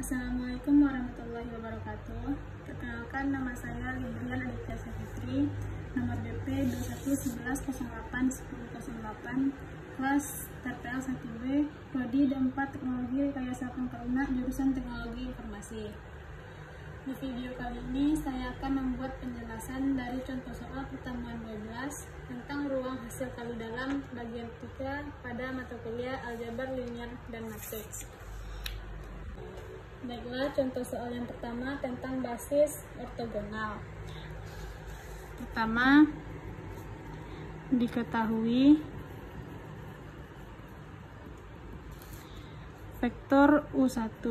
Assalamualaikum warahmatullahi wabarakatuh. Perkenalkan, nama saya Librian Aditya Safitri, nomor BP 2111081008, kelas TPL 1B, Prodi D4 Teknologi Rekayasa Pengkaruna, jurusan Teknologi Informasi. Di video kali ini saya akan membuat penjelasan dari contoh soal pertemuan 12 tentang ruang hasil kali dalam bagian 3 pada mata kuliah aljabar linear dan matriks. Baiklah, contoh soal yang pertama tentang basis ortogonal. Pertama, diketahui vektor U1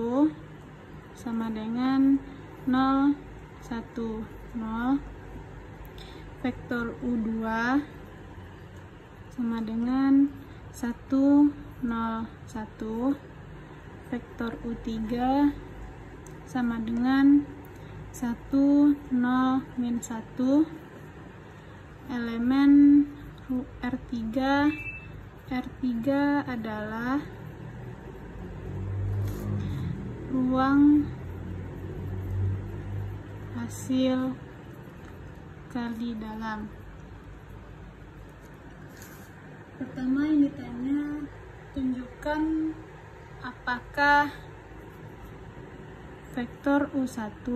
sama dengan 0, 1, 0, vektor U2 sama dengan 1, 0, 1, vektor U3 sama dengan 1, 0, min 1, elemen R3 adalah ruang hasil kali dalam. Pertama yang ditanya, tunjukkan apakah vektor U1,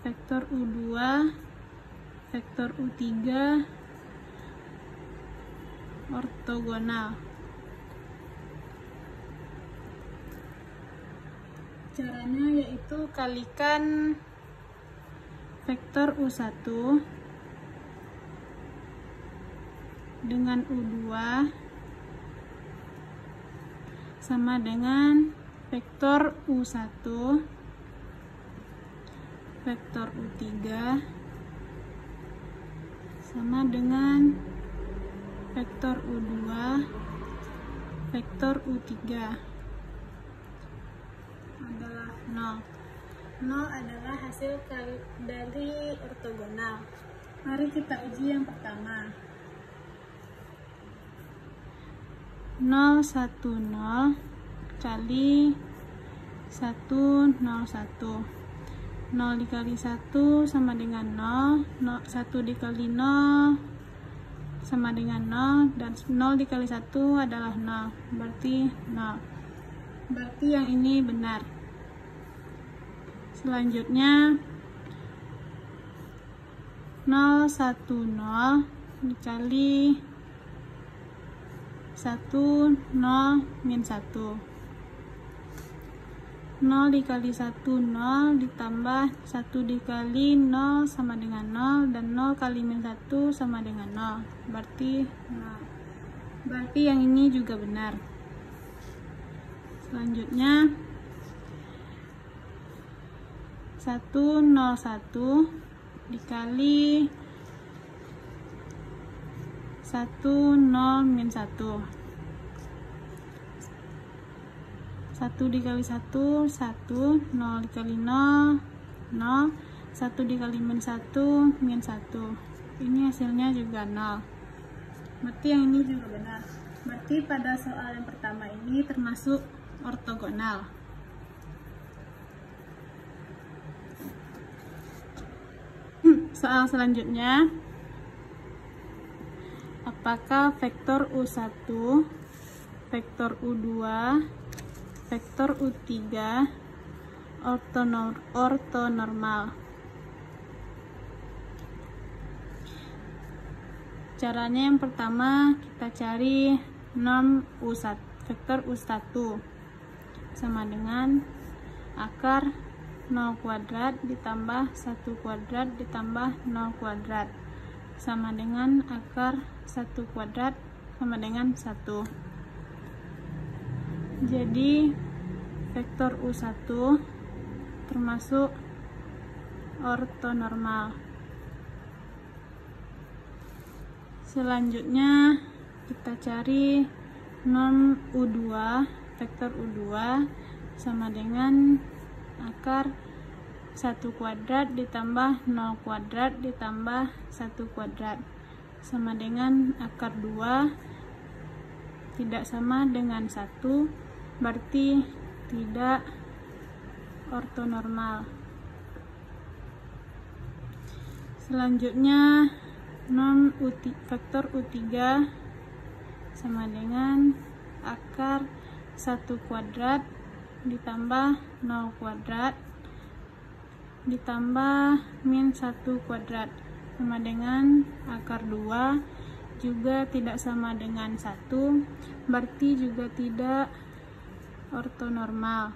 vektor U2, vektor U3 ortogonal. Caranya yaitu kalikan vektor U1 dengan U2 sama dengan vektor U1, vektor U3 sama dengan vektor U2, vektor U3 adalah 0. 0 adalah hasil kali dari ortogonal. Mari kita uji yang pertama. 0, 1, 0 kali 1, 0, 1. 0 dikali 1 sama dengan 0, 1 dikali 0 sama dengan 0, dan 0 dikali 1 adalah 0, berarti 0. Berarti yang ini benar. Selanjutnya 0, 1, 0 dikali 1, 0, min 1. 0 dikali 1, 0 ditambah 1 dikali 0 sama dengan 0, dan 0 kali min 1 sama dengan 0, berarti 0. Berarti yang ini juga benar. Selanjutnya 1, 0, 1 dikali 1, 0, min 1. 1 dikali 1, 1, 0 dikali 0, 0, 1 dikali min 1, min 1. Ini hasilnya juga 0. Berarti yang ini juga benar. Berarti pada soal yang pertama ini termasuk ortogonal. Soal selanjutnya, apakah vektor U1, vektor U2, vektor U3 ortonormal? Caranya yang pertama, kita cari norm U1, vektor U1 sama dengan akar 0 kuadrat ditambah 1 kuadrat ditambah 0 kuadrat sama dengan akar 1 kuadrat sama dengan 1. Jadi vektor U1 termasuk ortonormal. Selanjutnya kita cari norm U2, vektor U2 sama dengan akar 1 kuadrat ditambah 0 kuadrat ditambah 1 kuadrat sama dengan akar 2 tidak sama dengan 1, berarti tidak ortonormal. Selanjutnya vektor U3 sama dengan akar 1 kuadrat ditambah 0 kuadrat ditambah min 1 kuadrat sama dengan akar 2, juga tidak sama dengan 1, berarti juga tidak ortonormal.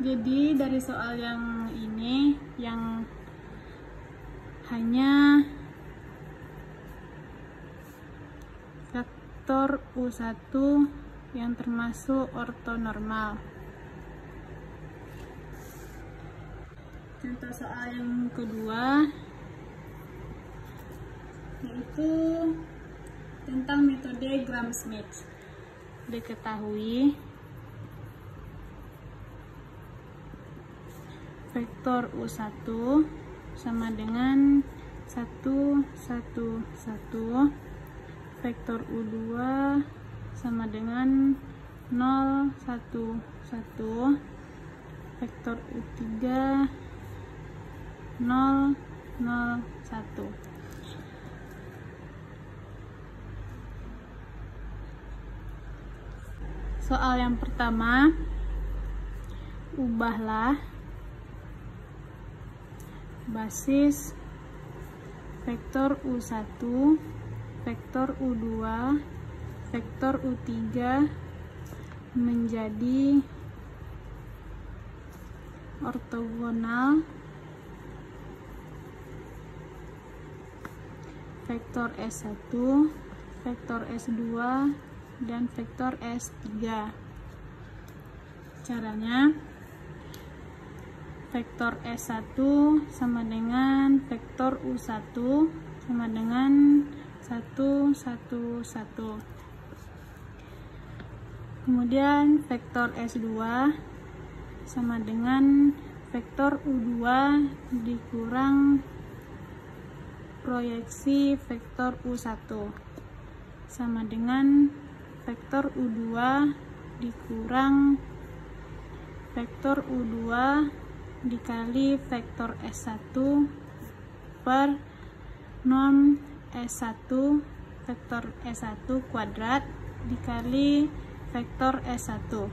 Jadi dari soal yang ini yang hanya vektor U1 yang termasuk ortonormal. Contoh soal yang kedua yaitu tentang metode Gram-Schmidt. Diketahui vektor U1 sama dengan 1, 1, 1, vektor U2 sama dengan 0, 1, 1, vektor U3 0, 0, 1. Soal yang pertama, ubahlah basis vektor U1, vektor U2, vektor U3 menjadi ortogonal vektor S1, vektor S2, dan vektor S3. Caranya, vektor S1 sama dengan vektor U1 sama dengan 1, 1, 1. Kemudian vektor S2 sama dengan vektor U2 dikurang proyeksi vektor U1 sama dengan vektor U2 dikurang vektor U2 dikali vektor S1 per norm S1 vektor S1 kuadrat dikali vektor S1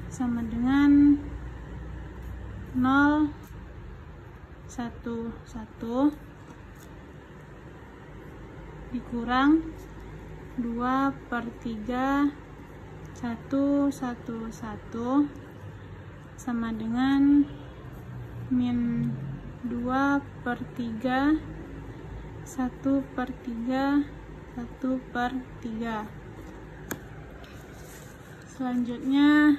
sama dengan 0, 1, 1 dikurang 2/3 1, 1, 1 sama dengan min 2/3 1/3 1/3. Selanjutnya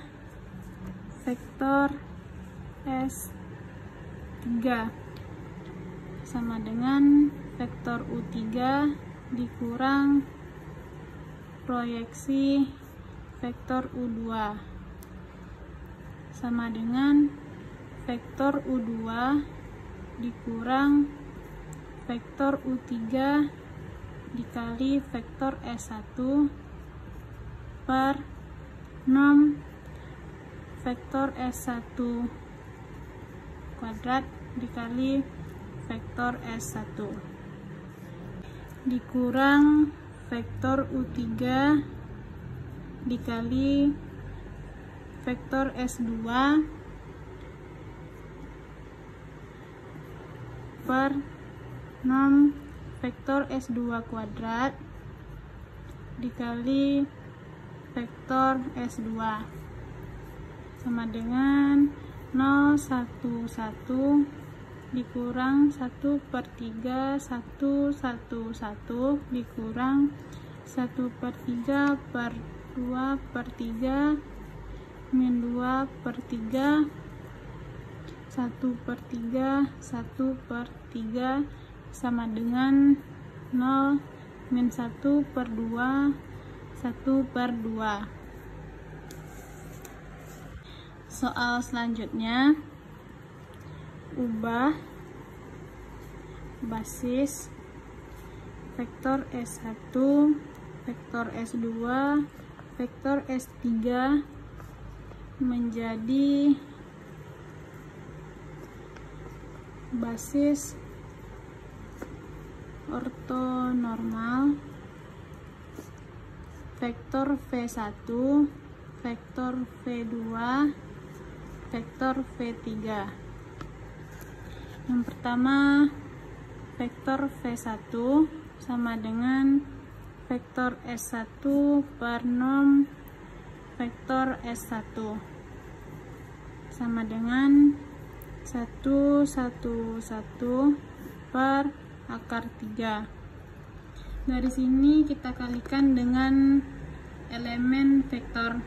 vektor S3 sama dengan vektor U3 dikurang proyeksi vektor U2 sama dengan vektor U2 dikurang vektor U3 dikali vektor S1 per norm vektor S1 kuadrat dikali vektor S1 dikurang vektor U3 dikali vektor S2 per norm vektor S2 kuadrat dikali vektor S2 sama dengan 0, 1, 1 dikurang 1/3 1, 1, 1 dikurang 1/3 per 2/3 min 2/3 1/3 1/3 sama dengan 0 min 1/2 1/2. Soal selanjutnya, ubah basis vektor S1, vektor S2, vektor S3 menjadi basis ortonormal vektor V1, vektor V2, vektor V3. Yang pertama, vektor V1 sama dengan vektor S1 per norm vektor S1 sama dengan 1, 1, 1 per akar 3. Dari sini kita kalikan dengan elemen vektor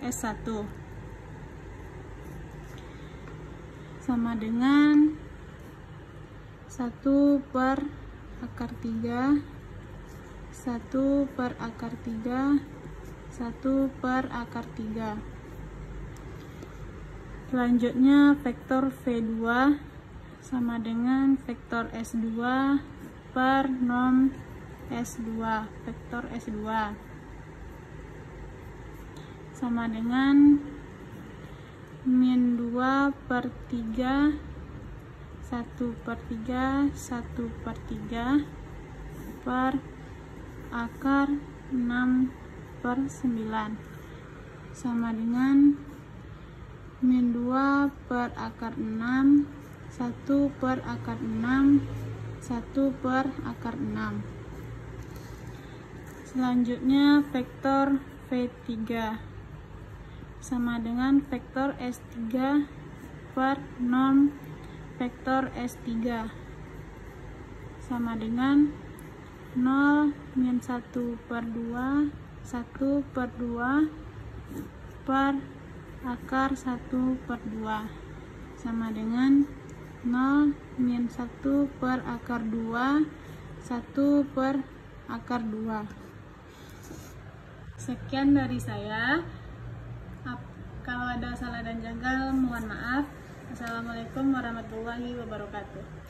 S1 sama dengan 1 per akar 3, 1 per akar 3, 1 per akar 3. Selanjutnya vektor V2 sama dengan vektor S2 per norm S2, vektor S2 sama dengan min 2 per 3, 1 per 3, 1 per 3 per akar 6 per 9 sama dengan min 2 per akar 6, 1 per akar 6, 1 per akar 6. Selanjutnya vektor V3 sama dengan vektor S3 per norm vektor S3 sama dengan 0 min 1 per 2, 1 per 2 per akar 1 per 2 sama dengan 0 min 1 per akar 2, 1 per akar 2. Sekian dari saya. Kalau ada salah dan janggal mohon maaf. Assalamualaikum warahmatullahi wabarakatuh.